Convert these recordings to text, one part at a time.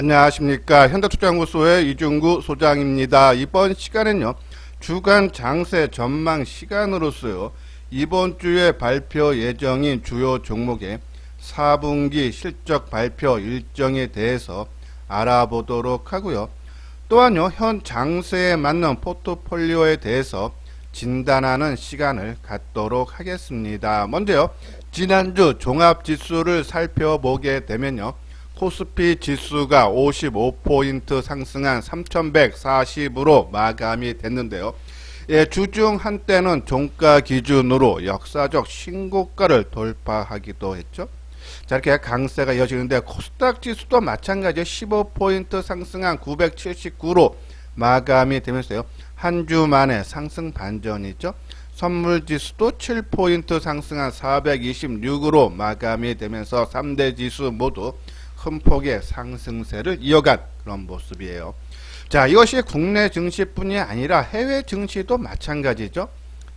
안녕하십니까. 현대투자연구소의 이중구 소장입니다. 이번 시간은요, 주간 장세 전망 시간으로서요, 이번 주에 발표 예정인 주요 종목의 4분기 실적 발표 일정에 대해서 알아보도록 하고요. 또한요, 현 장세에 맞는 포트폴리오에 대해서 진단하는 시간을 갖도록 하겠습니다. 먼저요, 지난주 종합지수를 살펴보게 되면요, 코스피 지수가 55포인트 상승한 3140으로 마감이 됐는데요. 예, 주중 한때는 종가 기준으로 역사적 신고가를 돌파하기도 했죠. 자, 이렇게 강세가 이어지는데 코스닥 지수도 마찬가지로 15포인트 상승한 979로 마감이 되면서요. 한 주 만에 상승 반전이죠. 선물 지수도 7포인트 상승한 426으로 마감이 되면서 3대 지수 모두 큰 폭의 상승세를 이어간 그런 모습이에요. 자, 이것이 국내 증시뿐이 아니라 해외 증시도 마찬가지죠.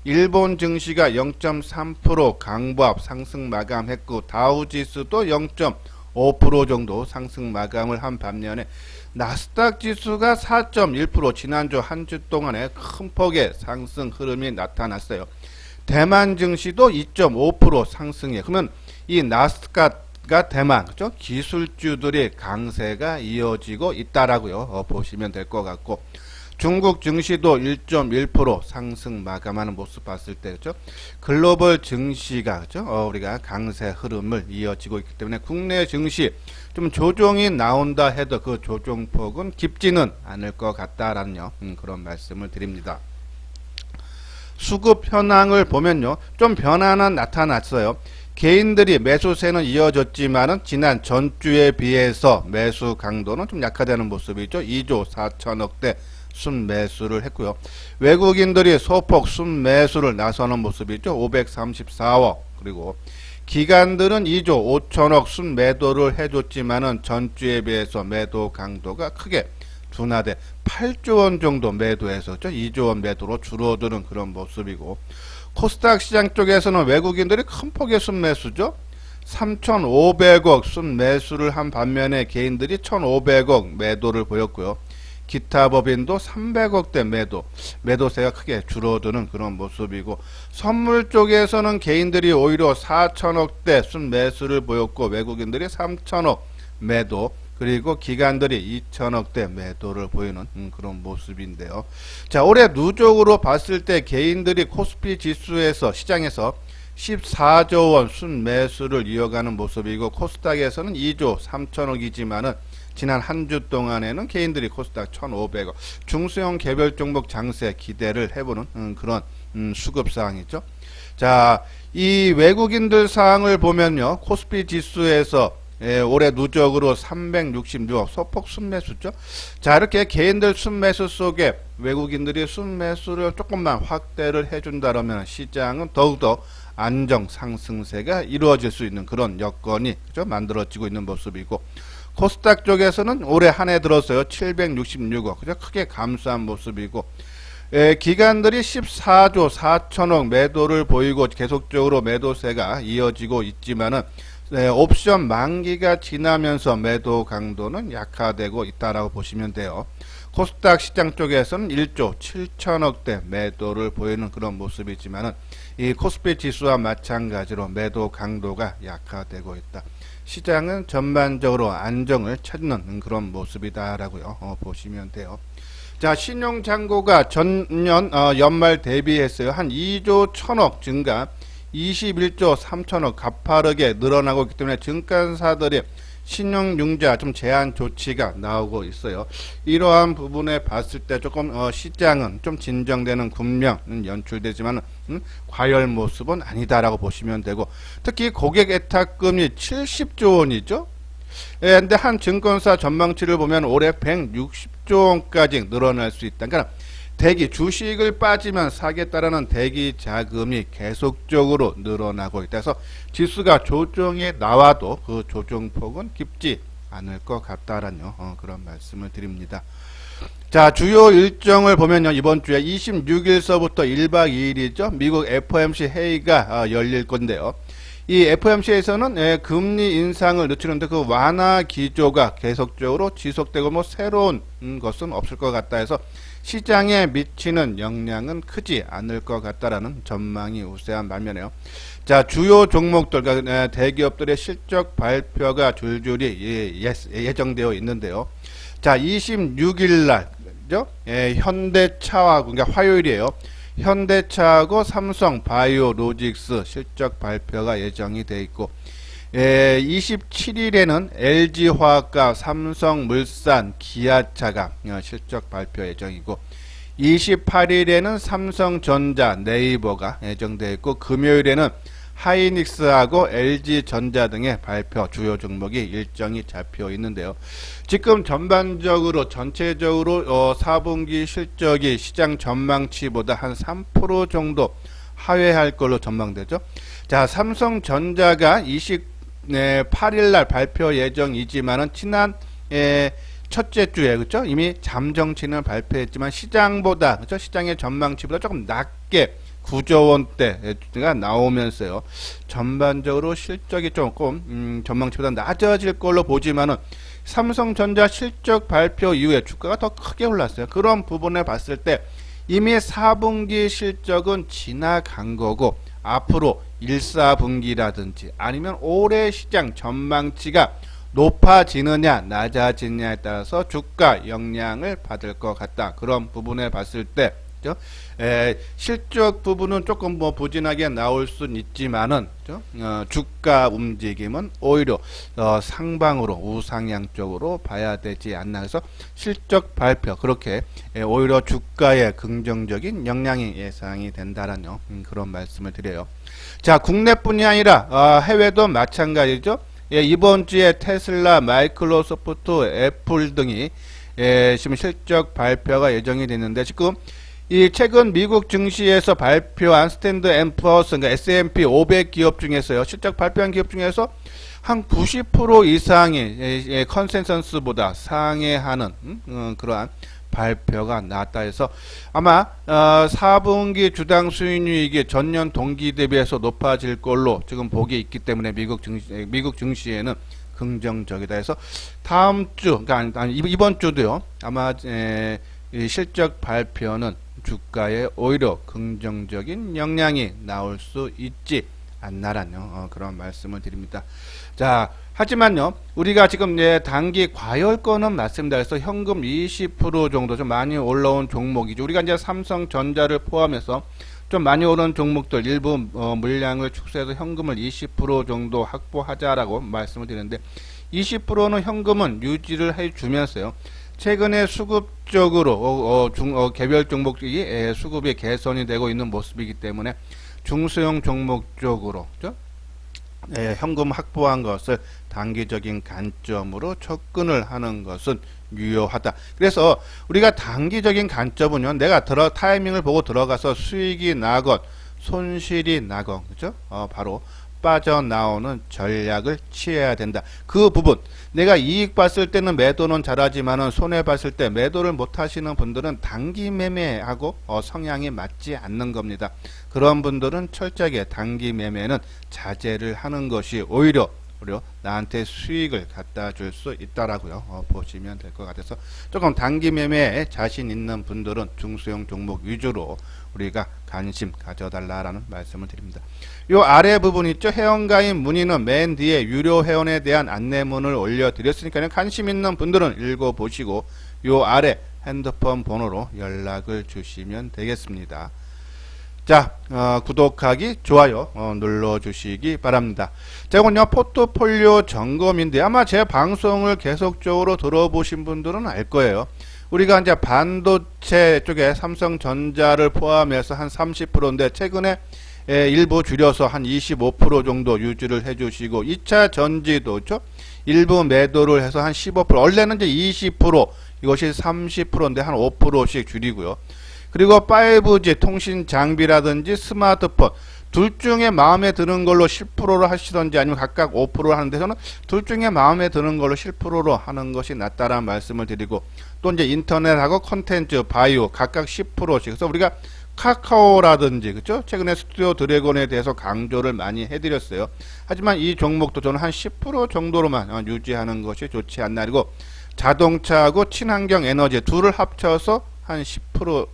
일본 증시가 0.3% 강보합 상승 마감했고 다우지수도 0.5% 정도 상승 마감을 한 반면에 나스닥 지수가 4.1% 지난주 한 주 동안에 큰 폭의 상승 흐름이 나타났어요. 대만 증시도 2.5% 상승해. 그러면 이 나스닥 대만, 그죠? 기술주들의 강세가 이어지고 있다라고요. 보시면 될 것 같고, 중국 증시도 1.1% 상승 마감하는 모습 봤을 때, 그죠? 글로벌 증시가, 그죠? 우리가 강세 흐름을 이어지고 있기 때문에 국내 증시 좀 조정이 나온다 해도 그 조정폭은 깊지는 않을 것 같다라는 그런 말씀을 드립니다. 수급 현황을 보면요, 좀 변화는 나타났어요. 개인들이 매수세는 이어졌지만은 지난 전주에 비해서 매수 강도는 좀 약화되는 모습이죠. 2조 4천억대 순매수를 했고요. 외국인들이 소폭 순매수를 나서는 모습이죠. 534억. 그리고 기관들은 2조 5천억 순매도를 해줬지만은 전주에 비해서 매도 강도가 크게 둔화돼 8조 원 정도 매도해서 2조 원 매도로 줄어드는 그런 모습이고, 코스닥 시장 쪽에서는 외국인들이 큰 폭의 순매수죠. 3,500억 순매수를 한 반면에 개인들이 1,500억 매도를 보였고요. 기타 법인도 300억대 매도세가 크게 줄어드는 그런 모습이고, 선물 쪽에서는 개인들이 오히려 4천억대 순매수를 보였고 외국인들이 3천억 매도, 그리고 기관들이 2천억대 매도를 보이는 그런 모습인데요. 자, 올해 누적으로 봤을 때 개인들이 코스피 지수에서 시장에서 14조 원 순매수를 이어가는 모습이고, 코스닥에서는 2조 3천억이지만은 지난 한 주 동안에는 개인들이 코스닥 1,500억 중소형 개별 종목 장세 기대를 해보는 그런 수급 사항이죠. 자, 이 외국인들 사항을 보면요, 코스피 지수에서 올해 누적으로 366억 소폭 순매수죠. 자, 이렇게 개인들 순매수 속에 외국인들이 순매수를 조금만 확대를 해준다면 시장은 더욱더 안정 상승세가 이루어질 수 있는 그런 여건이, 그죠? 만들어지고 있는 모습이고, 코스닥 쪽에서는 올해 한 해 들어서요 766억, 그죠? 크게 감소한 모습이고, 기관들이 14조 4천억 매도를 보이고 계속적으로 매도세가 이어지고 있지만은 옵션 만기가 지나면서 매도 강도는 약화되고 있다라고 보시면 돼요. 코스닥 시장 쪽에서는 1조 7천억대 매도를 보이는 그런 모습이지만은 이 코스피 지수와 마찬가지로 매도 강도가 약화되고 있다. 시장은 전반적으로 안정을 찾는 그런 모습이다라고요. 보시면 돼요. 자, 신용잔고가 전년 연말 대비했어요. 한 2조 1천억 증가, 21조 3천억 가파르게 늘어나고 있기 때문에 증권사들이 신용융자 좀 제한 조치가 나오고 있어요. 이러한 부분에 봤을 때 조금 시장은 좀 진정되는 국면은 연출되지만 과열 모습은 아니다라고 보시면 되고, 특히 고객 애탁금이 70조 원이죠. 근데 한 증권사 전망치를 보면 올해 160조 원까지 늘어날 수 있다. 그러니까 대기 주식을 빠지면 사겠다라는 대기 자금이 계속적으로 늘어나고 있다. 그래서 지수가 조정에 나와도 그 조정폭은 깊지 않을 것 같다라는 그런 말씀을 드립니다. 자, 주요 일정을 보면요, 이번 주에 26일서부터 1박 2일이죠. 미국 FOMC 회의가 열릴 건데요. 이 FOMC에서는 금리 인상을 늦추는데 그 완화 기조가 계속적으로 지속되고 뭐 새로운 것은 없을 것 같다 해서 시장에 미치는 영향은 크지 않을 것 같다라는 전망이 우세한 반면에요. 자, 주요 종목들, 그러니까 대기업들의 실적 발표가 줄줄이 예정되어 있는데요. 자, 26일 날죠. 현대차와, 그러니까 화요일이에요. 현대차하고 삼성 바이오로직스 실적 발표가 예정이 되어 있고, 27일에는 LG화학과 삼성물산, 기아차가 실적 발표 예정이고, 28일에는 삼성전자, 네이버가 예정되어 있고, 금요일에는 하이닉스하고 LG전자 등의 발표 주요 종목이 일정이 잡혀 있는데요. 지금 전반적으로 전체적으로 4분기 실적이 시장 전망치보다 한 3% 정도 하회할 걸로 전망되죠. 자, 삼성전자가 28일날 발표 예정이지만은 지난 첫째 주에 그렇죠? 이미 잠정치는 발표했지만 시장보다 그렇죠? 시장의 전망치보다 조금 낮게 9조 원대가 나오면서요. 전반적으로 실적이 조금 전망치보다 낮아질 걸로 보지만은 삼성전자 실적 발표 이후에 주가가 더 크게 올랐어요. 그런 부분을 봤을 때 이미 4분기 실적은 지나간 거고 앞으로 1, 4분기라든지 아니면 올해 시장 전망치가 높아지느냐 낮아지느냐에 따라서 주가 영향을 받을 것 같다. 그런 부분에 봤을 때 실적 부분은 조금 뭐 부진하게 나올 수는 있지만은 주가 움직임은 오히려 상방으로 우상향 쪽으로 봐야 되지 않나 해서 실적 발표 그렇게 오히려 주가에 긍정적인 영향이 예상이 된다라는 그런 말씀을 드려요. 자, 국내뿐이 아니라 해외도 마찬가지죠. 이번 주에 테슬라, 마이크로소프트, 애플 등이 지금 실적 발표가 예정이 됐는데 지금 이 최근 미국 증시에서 발표한 스탠드 앤 푸어스, 그러니까 S&P 500 기업 중에서요, 실적 발표한 기업 중에서 한 90% 이상의 컨센서스보다 상회하는 그러한 발표가 나왔다 해서 아마 4분기 주당 수익률이 전년 동기 대비해서 높아질 걸로 지금 보기 있기 때문에 미국 증시에는 긍정적이다 해서 다음 주, 그러니까 이번 주도요, 아마 이 실적 발표는 주가에 오히려 긍정적인 영향이 나올 수 있지 않나라는 그런 말씀을 드립니다. 자, 하지만요, 우리가 지금 단기 과열권은 맞습니다. 그래서 현금 20% 정도 좀 많이 올라온 종목이죠. 우리가 이제 삼성전자를 포함해서 좀 많이 오른 종목들 일부 물량을 축소해서 현금을 20% 정도 확보하자라고 말씀을 드리는데 20%는 현금은 유지를 해주면서요. 최근에 수급적으로 개별 종목이 수급이 개선이 되고 있는 모습이기 때문에 중소형 종목 쪽으로 현금 확보한 것을 단기적인 관점으로 접근을 하는 것은 유효하다. 그래서 우리가 단기적인 관점은요, 내가 타이밍을 보고 들어가서 수익이 나건 손실이 나건 그죠? 바로 빠져나오는 전략을 취해야 된다. 그 부분 내가 이익 봤을 때는 매도는 잘하지만은 손해 봤을 때 매도를 못 하시는 분들은 단기 매매하고 성향이 맞지 않는 겁니다. 그런 분들은 철저하게 단기 매매는 자제를 하는 것이 오히려 나한테 수익을 갖다 줄 수 있다라고요. 보시면 될 것 같아서 조금 단기 매매에 자신 있는 분들은 중소형 종목 위주로 우리가 관심 가져달라라는 말씀을 드립니다. 요 아래 부분 있죠? 회원가입 문의는 맨 뒤에 유료 회원에 대한 안내문을 올려드렸으니까요. 관심 있는 분들은 읽어보시고 요 아래 핸드폰 번호로 연락을 주시면 되겠습니다. 자, 구독하기, 좋아요 눌러주시기 바랍니다. 자, 이건요 포트폴리오 점검인데 아마 제 방송을 계속적으로 들어보신 분들은 알 거예요. 우리가 이제 반도체 쪽에 삼성전자를 포함해서 한 30%인데 최근에 일부 줄여서 한 25% 정도 유지를 해주시고 2차 전지도 그렇죠? 일부 매도를 해서 한 15%, 원래는 이제 20%, 이것이 30%인데 한 5%씩 줄이고요. 그리고 5G 통신 장비라든지 스마트폰 둘 중에 마음에 드는 걸로 10%로 하시던지 아니면 각각 5%로 하는데 저는 둘 중에 마음에 드는 걸로 10%로 하는 것이 낫다라는 말씀을 드리고 또 이제 인터넷하고 콘텐츠, 바이오 각각 10%씩. 그래서 우리가 카카오라든지 그죠? 최근에 스튜디오 드래곤에 대해서 강조를 많이 해드렸어요. 하지만 이 종목도 저는 한 10% 정도로만 유지하는 것이 좋지 않나. 그리고 자동차하고 친환경 에너지 둘을 합쳐서 한 10%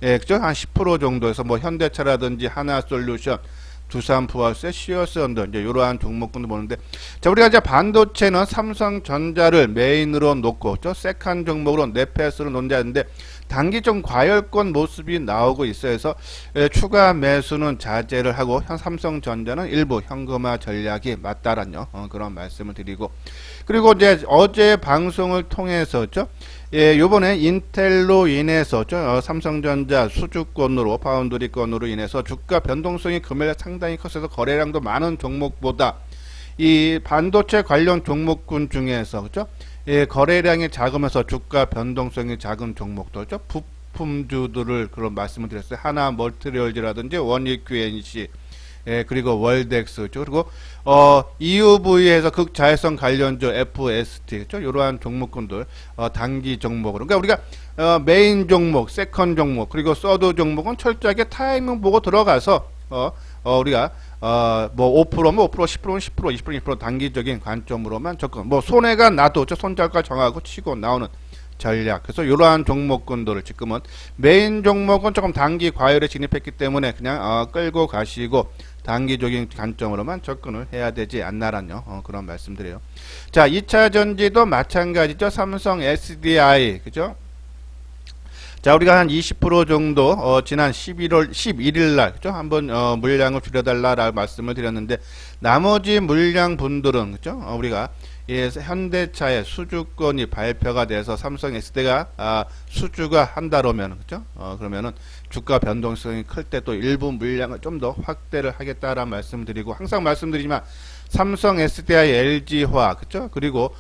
예, 그죠? 한 10% 정도에서 뭐 현대차라든지 하나솔루션, 두산부활세, 시어스언더 이제 이러한 종목군도 보는데, 자 우리가 이제 반도체는 삼성전자를 메인으로 놓고 저 세컨 종목으로 네페스로 논자인데 단기 좀 과열권 모습이 나오고 있어서 추가 매수는 자제를 하고 삼성전자는 일부 현금화 전략이 맞다라는 그런 말씀을 드리고, 그리고 이제 어제 방송을 통해서죠. 예, 요번에 인텔로 인해서 삼성전자 수주권으로 파운드리권으로 인해서 주가 변동성이 금요일에 상당히 컸어서 거래량도 많은 종목보다 이 반도체 관련 종목군 중에서 그죠? 예, 거래량이 작으면서 주가 변동성이 작은 종목도죠. 부품주들을 그런 말씀을 드렸어요. 하나 멀티리얼즈라든지 원익QNC, 예, 그리고 월덱스, 그리고 EUV에서 극자외선 관련주 FST, 이러한 종목군들 단기 종목으로. 그러니까 우리가 메인 종목, 세컨 종목, 그리고 서드 종목은 철저하게 타이밍 보고 들어가서 우리가 뭐 5%면 5%, 10%면 10%, 20%면 20% 단기적인 관점으로만 접근. 뭐 손해가 나도 손절가 정하고 치고 나오는 전략. 그래서 이러한 종목군들을 지금은 메인 종목은 조금 단기 과열에 진입했기 때문에 그냥 끌고 가시고 단기적인 관점으로만 접근을 해야 되지 않나라는 그런 말씀드려요. 자, 2차 전지도 마찬가지죠. 삼성 SDI, 그죠? 자, 우리가 한 20% 정도 지난 11일 날 그죠? 한번 물량을 줄여달라라고 말씀을 드렸는데, 나머지 물량 분들은 그죠? 우리가 현대차의 수주권이 발표가 돼서 삼성 SD가 수주가 한다면 그죠? 그러면은 주가 변동성이 클 때 또 일부 물량을 좀 더 확대를 하겠다라는 말씀드리고, 항상 말씀드리지만 삼성 SDI, LG화 그죠? 그리고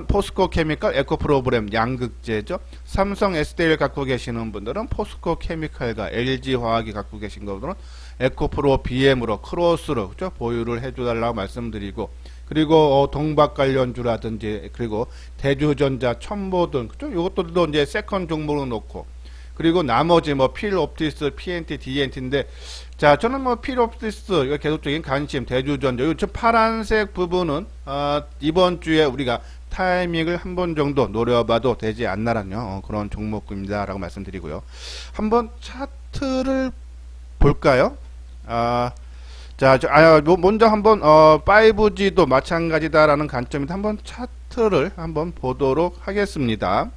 포스코 케미칼, 에코프로그램 양극재죠. 삼성 SDI를 갖고 계시는 분들은 포스코 케미칼과 LG화학이 갖고 계신 분들은 에코프로 BM으로 크로스로 그죠? 보유를 해줘달라고 말씀드리고, 그리고 동박 관련주라든지 그리고 대주전자, 첨보등 그죠? 이것들도 이제 세컨 종목으로 놓고, 그리고 나머지 뭐 필옵티스, PNT, DNT인데, 자 저는 뭐 필옵티스 계속적인 관심, 대주전자 이 파란색 부분은 이번 주에 우리가 타이밍을 한 번 정도 노려봐도 되지 않나라는 그런 종목입니다라고 말씀드리고요. 한번 차트를 볼까요? 자, 먼저 한번 5G도 마찬가지다라는 관점에서 한번 차트를 한번 보도록 하겠습니다.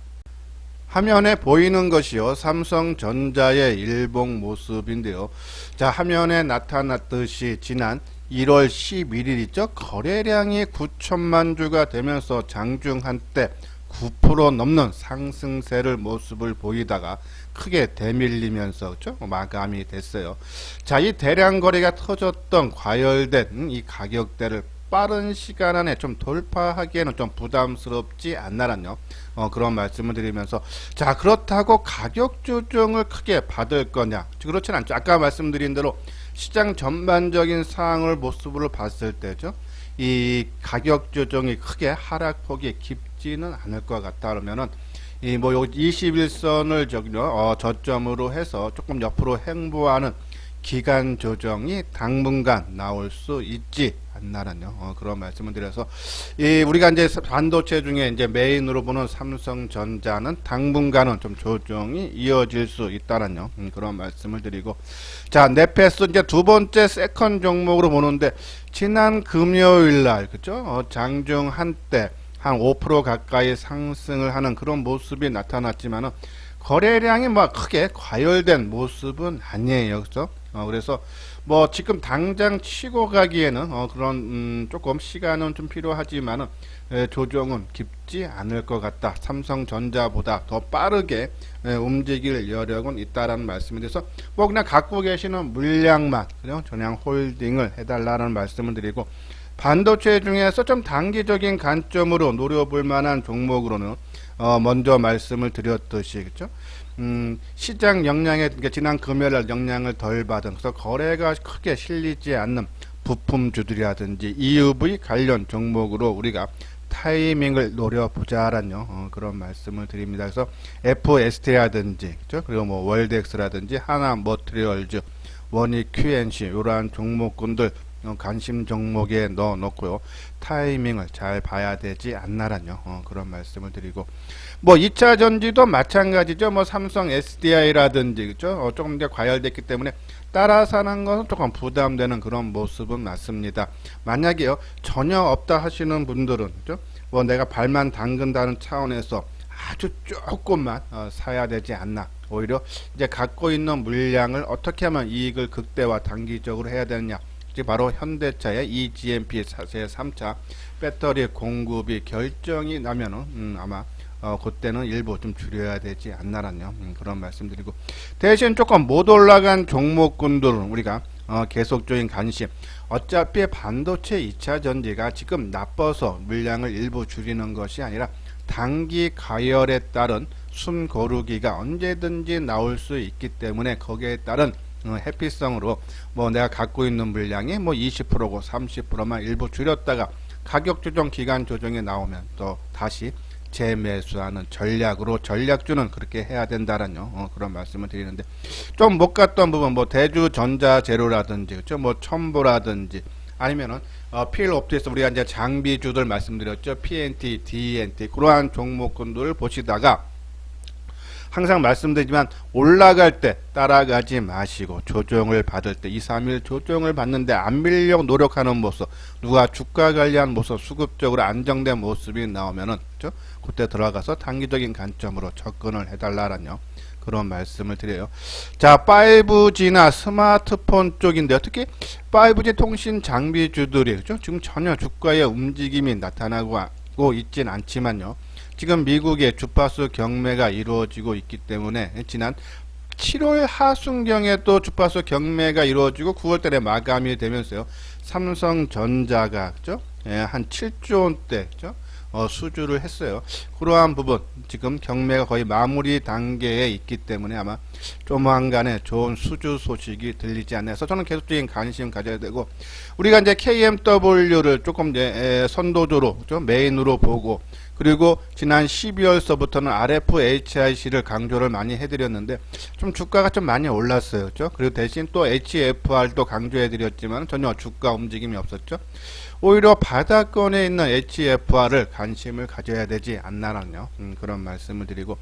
화면에 보이는 것이요, 삼성전자의 일봉 모습인데요. 자, 화면에 나타났듯이 지난 1월 11일 있죠. 거래량이 9천만 주가 되면서 장중 한때 9% 넘는 상승세를 모습을 보이다가 크게 대밀리면서 그렇죠? 마감이 됐어요. 자, 이 대량 거래가 터졌던 과열된 이 가격대를 빠른 시간 안에 좀 돌파하기에는 좀 부담스럽지 않나라뇨. 그런 말씀을 드리면서, 자, 그렇다고 가격 조정을 크게 받을 거냐? 그렇진 않죠. 아까 말씀드린 대로 시장 전반적인 상황을 모습으로 봤을 때죠. 이 가격 조정이 크게 하락폭이 깊지는 않을 것 같다 그러면은 이 뭐 요 21선을 저점으로 해서 조금 옆으로 행보하는 기간 조정이 당분간 나올 수 있지 않나라뇨. 그런 말씀을 드려서 우리가 이제 반도체 중에 이제 메인으로 보는 삼성전자는 당분간은 좀 조정이 이어질 수 있다라뇨. 그런 말씀을 드리고, 자, 네페스 이제 두 번째 세컨 종목으로 보는데, 지난 금요일 날 그죠? 장중 한때 한 5% 가까이 상승을 하는 그런 모습이 나타났지만은 거래량이 막 크게 과열된 모습은 아니에요. 그죠? 그래서 뭐 지금 당장 치고 가기에는 그런 조금 시간은 좀 필요하지만은 조정은 깊지 않을 것 같다. 삼성전자보다 더 빠르게 움직일 여력은 있다라는 말씀에 대해서 뭐 그냥 갖고 계시는 물량만 그냥 홀딩을 해달라는 말씀을 드리고, 반도체 중에서 좀 단기적인 관점으로 노려볼 만한 종목으로는 먼저 말씀을 드렸듯이 그렇죠? 시장 영향에, 그러니까 지난 금요일날 영향을 덜 받은, 그래서 거래가 크게 실리지 않는 부품주들이라든지 EUV 관련 종목으로 우리가 타이밍을 노려보자라는 그런 말씀을 드립니다. 그래서 FST라든지 그죠? 그리고 뭐 월드엑스라든지 하나 머티리얼즈, 원익 QNC 이러한 종목군들 관심 종목에 넣어 놓고요. 타이밍을 잘 봐야 되지 않나라뇨. 그런 말씀을 드리고, 뭐 2차 전지도 마찬가지죠. 뭐 삼성 SDI라든지 그죠? 조금 더 과열됐기 때문에 따라 사는 것은 조금 부담되는 그런 모습은 맞습니다. 만약에요 전혀 없다 하시는 분들은 그죠? 뭐 내가 발만 담근다는 차원에서 아주 조금만 사야 되지 않나. 오히려 이제 갖고 있는 물량을 어떻게 하면 이익을 극대화 단기적으로 해야 되느냐. 바로 현대차의 EGMP 제3차 배터리 공급이 결정이 나면은 아마 그때는 일부 좀 줄여야 되지 않나라뇨. 그런 말씀드리고, 대신 조금 못 올라간 종목군들은 우리가 계속적인 관심, 어차피 반도체 2차 전지가 지금 나빠서 물량을 일부 줄이는 것이 아니라 단기 가열에 따른 숨고르기가 언제든지 나올 수 있기 때문에 거기에 따른 해피성으로 뭐 내가 갖고 있는 물량이 뭐 20%고 30%만 일부 줄였다가 가격 조정 기간 조정이 나오면 또 다시 재매수하는 전략으로 전략주는 그렇게 해야 된다라는 그런 말씀을 드리는데, 좀 못 갔던 부분 뭐 대주전자재료라든지 그렇죠? 뭐 첨보라든지 아니면은 필옵티스 우리가 이제 장비주들 말씀드렸죠. PNT, DNT 그러한 종목군들을 보시다가 항상 말씀드리지만 올라갈 때 따라가지 마시고 조정을 받을 때 2, 3일 조정을 받는데 안 밀려고 노력하는 모습, 누가 주가 관리한 모습, 수급적으로 안정된 모습이 나오면은 그렇죠? 그때 들어가서 단기적인 관점으로 접근을 해달라라뇨. 그런 말씀을 드려요. 자, 5G나 스마트폰 쪽인데요. 특히 5G 통신 장비주들이 그렇죠? 지금 전혀 주가의 움직임이 나타나고 있진 않지만요. 지금 미국의 주파수 경매가 이루어지고 있기 때문에 지난 7월 하순경에 또 주파수 경매가 이루어지고 9월달에 마감이 되면서요. 삼성전자가 그죠? 예, 한 7조 원대 그죠? 수주를 했어요. 그러한 부분 지금 경매가 거의 마무리 단계에 있기 때문에 아마 조만간에 좋은 수주 소식이 들리지 않나 해서 저는 계속적인 관심 가져야 되고, 우리가 이제 KMW를 조금 이제 선도주로 그죠? 메인으로 보고, 그리고 지난 12월서부터는 RFHIC를 강조를 많이 해드렸는데 좀 주가가 좀 많이 올랐어요. 그렇죠? 그리고 대신 또 HFR도 강조해드렸지만 전혀 주가 움직임이 없었죠. 오히려 바닥권에 있는 HFR을 관심을 가져야 되지 않나라뇨. 그런 말씀을 드리고,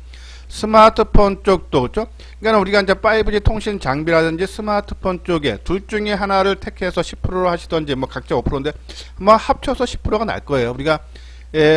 스마트폰 쪽도 그렇죠? 그러니까 우리가 이제 5G 통신 장비라든지 스마트폰 쪽에 둘 중에 하나를 택해서 10%로 하시던지 뭐 각자 5%인데 뭐 합쳐서 10%가 날 거예요. 우리가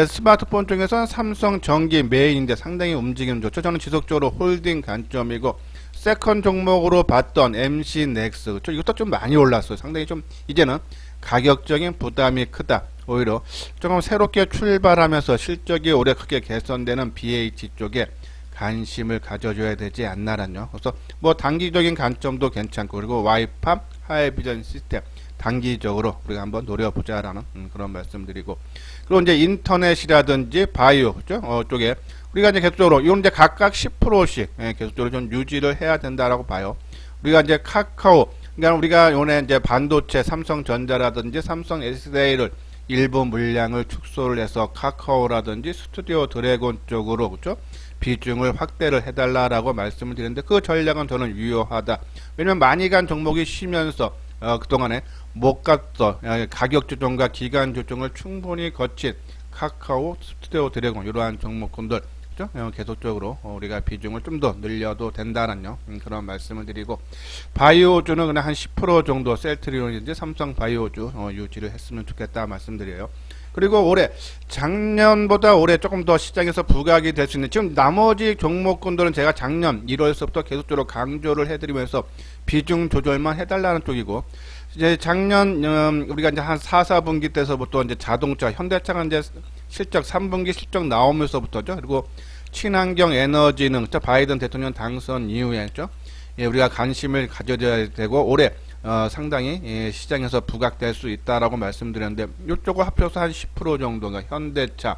스마트폰 쪽에서는 삼성 전기 메인인데 상당히 움직임 좋죠. 저는 지속적으로 홀딩 관점이고, 세컨 종목으로 봤던 MC넥스 그렇죠? 이것도 좀 많이 올랐어요. 상당히 좀 이제는 가격적인 부담이 크다. 오히려 조금 새롭게 출발하면서 실적이 올해 크게 개선되는 BH 쪽에 관심을 가져줘야 되지 않나라뇨. 그래서 뭐 단기적인 관점도 괜찮고, 그리고 와이팜 하이비전 시스템 단기적으로 우리가 한번 노려보자라는 그런 말씀드리고, 그리고 이제 인터넷이라든지 바이오 그죠? 쪽에 우리가 이제 계속적으로 이건 이제 각각 10%씩 계속적으로 좀 유지를 해야 된다라고 봐요. 우리가 이제 카카오, 그러니까 우리가 요번에 이제 반도체 삼성전자라든지 삼성 SDI를 일부 물량을 축소를 해서 카카오라든지 스튜디오 드래곤 쪽으로 그죠? 비중을 확대를 해달라라고 말씀을 드리는데, 그 전략은 저는 유효하다. 왜냐면 많이 간 종목이 쉬면서 그동안에 못 갔어 가격 조정과 기간 조정을 충분히 거친 카카오, 스튜디오 드래곤 이러한 종목군들 그죠? 계속적으로 우리가 비중을 좀 더 늘려도 된다는 그런 말씀을 드리고, 바이오주는 그냥 한 10% 정도 셀트리온인지 삼성 바이오주 유지를 했으면 좋겠다 말씀드려요. 그리고 올해 작년보다 올해 조금 더 시장에서 부각이 될 수 있는, 지금 나머지 종목군들은 제가 작년 1월서부터 계속적으로 강조를 해드리면서 비중 조절만 해달라는 쪽이고, 이제 작년 우리가 이제 한 4, 4분기 때서부터 이제 자동차, 현대차가 이제 실적 3분기 실적 나오면서부터죠. 그리고 친환경 에너지는 바이든 대통령 당선 이후에 예, 우리가 관심을 가져야 되고 올해 상당히 시장에서 부각될 수 있다라고 말씀드렸는데, 이쪽을 합쳐서 한 10% 정도가 현대차,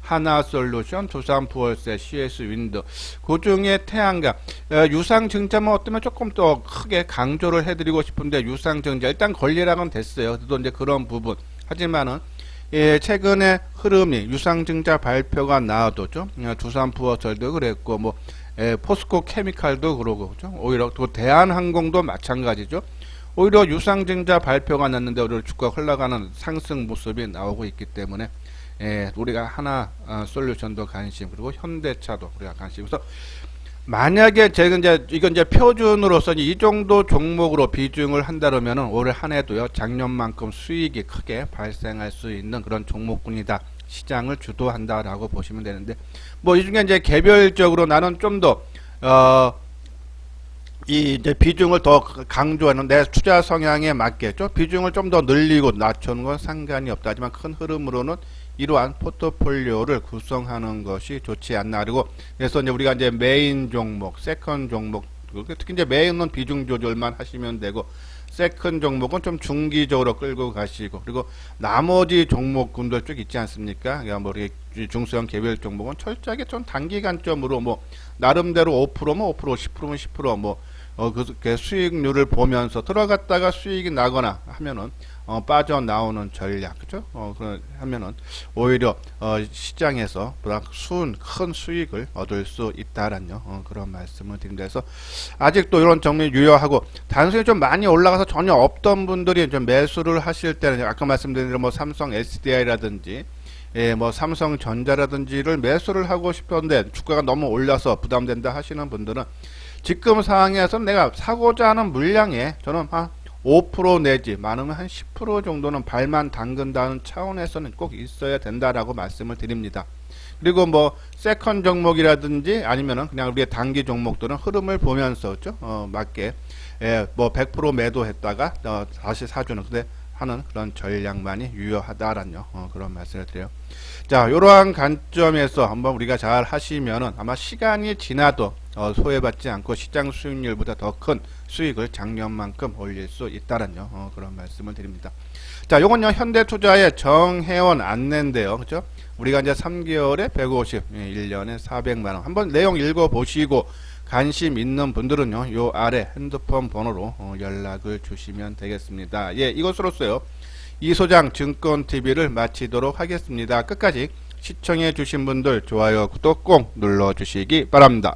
하나솔루션, 두산부월세, CS윈드 그 중에 태양광, 유상증자만 어쩌면 조금 더 크게 강조를 해드리고 싶은데, 유상증자 일단 권리락은 됐어요. 그래도 이제 그런 부분 하지만은 예, 최근에 흐름이 유상증자 발표가 나와도죠. 두산부어설도 그랬고 뭐 포스코 케미칼도 그러고 그죠. 오히려 또 대한항공도 마찬가지죠. 오히려 유상증자 발표가 났는데 오히려 주가가 흘러가는 상승 모습이 나오고 있기 때문에 우리가 하나 솔루션도 관심, 그리고 현대차도 우리가 관심. 그래서 만약에 제가 이건 이제 표준으로서 이 정도 종목으로 비중을 한다면은 올 한 해도요 작년만큼 수익이 크게 발생할 수 있는 그런 종목군이다. 시장을 주도한다라고 보시면 되는데, 뭐 이 중에 이제 개별적으로 나는 좀 더 이 이제 비중을 더 강조하는 내 투자 성향에 맞겠죠. 비중을 좀 더 늘리고 낮추는 건 상관이 없다. 하지만 큰 흐름으로는 이러한 포트폴리오를 구성하는 것이 좋지 않나. 그리고 그래서 이제 우리가 이제 메인 종목, 세컨 종목, 특히 이제 메인은 비중 조절만 하시면 되고, 세컨 종목은 좀 중기적으로 끌고 가시고, 그리고 나머지 종목군도 쭉 있지 않습니까? 그러니까 뭐 우리 중소형 개별 종목은 철저하게 좀 단기간점으로 뭐 나름대로 5%면 5%, 10%면 10%뭐 그 수익률을 보면서 들어갔다가 수익이 나거나 하면은 빠져나오는 전략, 그죠? 하면은 오히려 시장에서 큰 수익을 얻을 수 있다라는 그런 말씀을 드립니다. 그래서 아직도 이런 정리 유효하고, 단순히 좀 많이 올라가서 전혀 없던 분들이 좀 매수를 하실 때는 아까 말씀드린 대로 뭐 삼성 SDI라든지 뭐 삼성전자라든지를 매수를 하고 싶었는데 주가가 너무 올라서 부담된다 하시는 분들은 지금 상황에서 내가 사고자 하는 물량에 저는 한 5% 내지 많으면 한 10% 정도는 발만 담근다는 차원에서는 꼭 있어야 된다라고 말씀을 드립니다. 그리고 뭐 세컨 종목이라든지 아니면은 그냥 우리의 단기 종목들은 흐름을 보면서 맞게 뭐 100% 매도했다가 다시 사주는 근데 하는 그런 전략만이 유효하다라는 그런 말씀을 드려요. 자, 이러한 관점에서 한번 우리가 잘 하시면은 아마 시간이 지나도 소외받지 않고 시장 수익률보다 더 큰 수익을 작년만큼 올릴 수 있다라는 그런 말씀을 드립니다. 자, 요건요 현대투자의 정회원 안내인데요, 그죠? 우리가 이제 3개월에 150, 1년에 400만원. 한번 내용 읽어보시고 관심 있는 분들은요 요 아래 핸드폰 번호로 연락을 주시면 되겠습니다. 예, 이것으로써요 이소장 증권TV를 마치도록 하겠습니다. 끝까지 시청해 주신 분들 좋아요 구독 꼭 눌러 주시기 바랍니다.